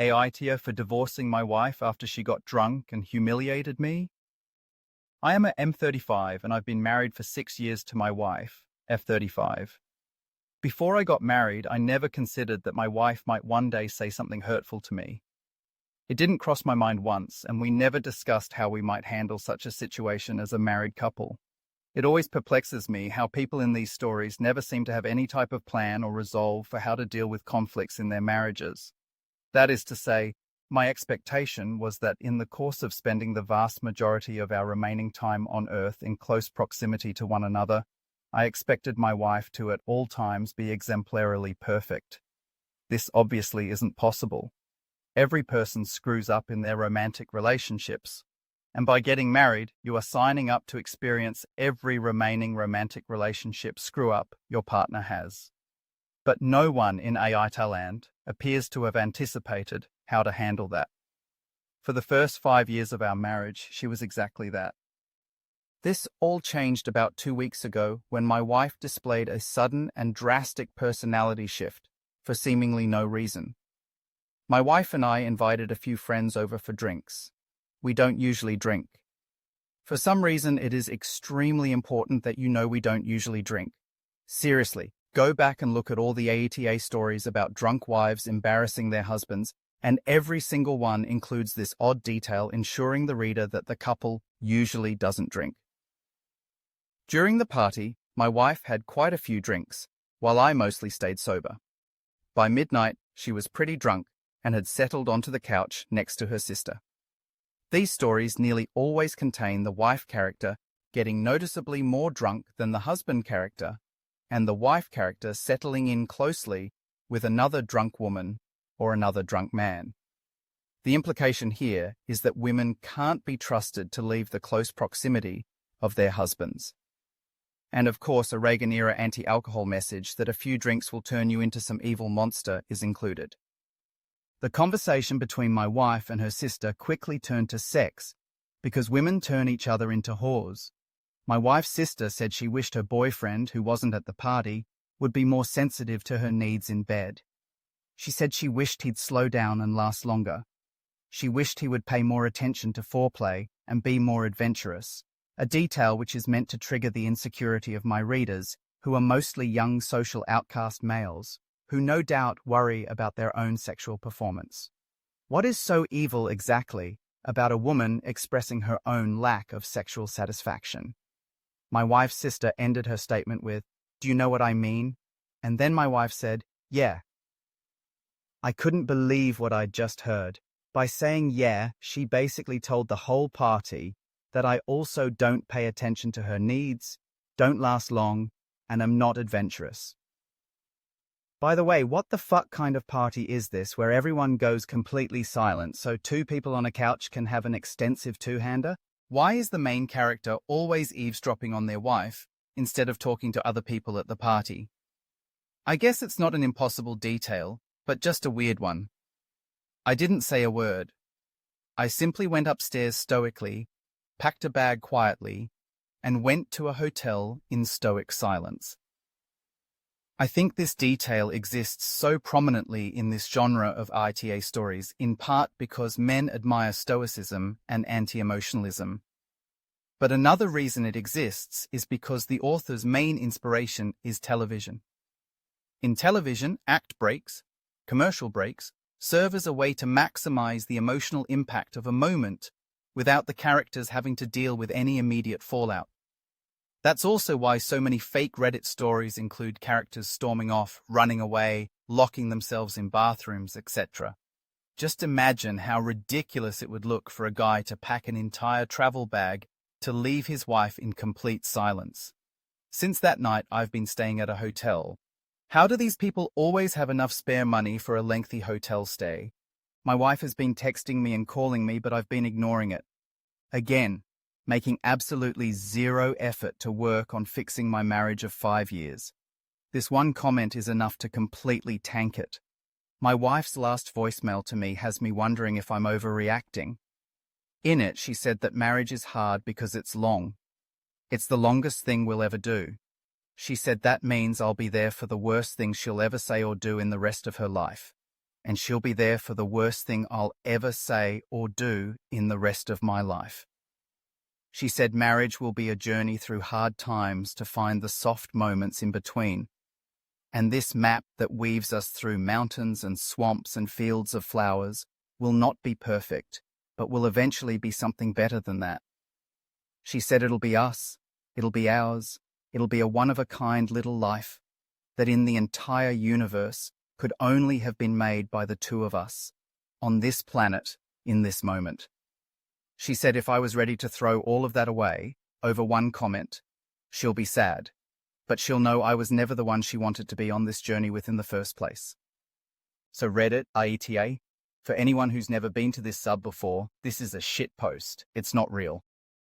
AI for divorcing my wife after she got drunk and humiliated me? I am a M35 and I've been married for 6 years to my wife, F35. Before I got married, I never considered that my wife might one day say something hurtful to me. It didn't cross my mind once, and we never discussed how we might handle such a situation as a married couple. It always perplexes me how people in these stories never seem to have any type of plan or resolve for how to deal with conflicts in their marriages. That is to say, my expectation was that in the course of spending the vast majority of our remaining time on Earth in close proximity to one another, I expected my wife to at all times be exemplarily perfect. This obviously isn't possible. Every person screws up in their romantic relationships, and by getting married, you are signing up to experience every remaining romantic relationship screw-up your partner has. But no one in Aita land appears to have anticipated how to handle that. For the first 5 years of our marriage, she was exactly that. This all changed about 2 weeks ago when my wife displayed a sudden and drastic personality shift for seemingly no reason. My wife and I invited a few friends over for drinks. We don't usually drink. For some reason, it is extremely important that you know we don't usually drink. Seriously, go back and look at all the AETA stories about drunk wives embarrassing their husbands, and every single one includes this odd detail ensuring the reader that the couple usually doesn't drink. During the party, my wife had quite a few drinks, while I mostly stayed sober. By midnight, she was pretty drunk and had settled onto the couch next to her sister. These stories nearly always contain the wife character getting noticeably more drunk than the husband character, and the wife character settling in closely with another drunk woman or another drunk man. The implication here is that women can't be trusted to leave the close proximity of their husbands. And of course, a Reagan-era anti-alcohol message that a few drinks will turn you into some evil monster is included. The conversation between my wife and her sister quickly turned to sex because women turn each other into whores. My wife's sister said she wished her boyfriend, who wasn't at the party, would be more sensitive to her needs in bed. She said she wished he'd slow down and last longer. She wished he would pay more attention to foreplay and be more adventurous, a detail which is meant to trigger the insecurity of my readers, who are mostly young social outcast males, who no doubt worry about their own sexual performance. What is so evil exactly about a woman expressing her own lack of sexual satisfaction? My wife's sister ended her statement with, "Do you know what I mean?" And then my wife said, "Yeah." I couldn't believe what I'd just heard. By saying yeah, she basically told the whole party that I also don't pay attention to her needs, don't last long, and am not adventurous. By the way, what the fuck kind of party is this where everyone goes completely silent so two people on a couch can have an extensive two-hander? Why is the main character always eavesdropping on their wife instead of talking to other people at the party? I guess it's not an impossible detail, but just a weird one. I didn't say a word. I simply went upstairs stoically, packed a bag quietly, and went to a hotel in stoic silence. I think this detail exists so prominently in this genre of ITA stories in part because men admire stoicism and anti-emotionalism. But another reason it exists is because the author's main inspiration is television. In television, act breaks, commercial breaks, serve as a way to maximize the emotional impact of a moment without the characters having to deal with any immediate fallout. That's also why so many fake Reddit stories include characters storming off, running away, locking themselves in bathrooms, etc. Just imagine how ridiculous it would look for a guy to pack an entire travel bag to leave his wife in complete silence. Since that night, I've been staying at a hotel. How do these people always have enough spare money for a lengthy hotel stay? My wife has been texting me and calling me, but I've been ignoring it. Again, making absolutely zero effort to work on fixing my marriage of 5 years. This one comment is enough to completely tank it. My wife's last voicemail to me has me wondering if I'm overreacting. In it, she said that marriage is hard because it's long. It's the longest thing we'll ever do. She said that means I'll be there for the worst thing she'll ever say or do in the rest of her life. and she'll be there for the worst thing I'll ever say or do in the rest of my life. She said marriage will be a journey through hard times to find the soft moments in between. And this map that weaves us through mountains and swamps and fields of flowers will not be perfect, but will eventually be something better than that. She said it'll be us, it'll be ours, it'll be a one-of-a-kind little life that in the entire universe could only have been made by the two of us, on this planet, in this moment. She said if I was ready to throw all of that away over one comment, she'll be sad, but she'll know I was never the one she wanted to be on this journey with in the first place. So Reddit, IETA, for anyone who's never been to this sub before, this is a shit post. It's not real.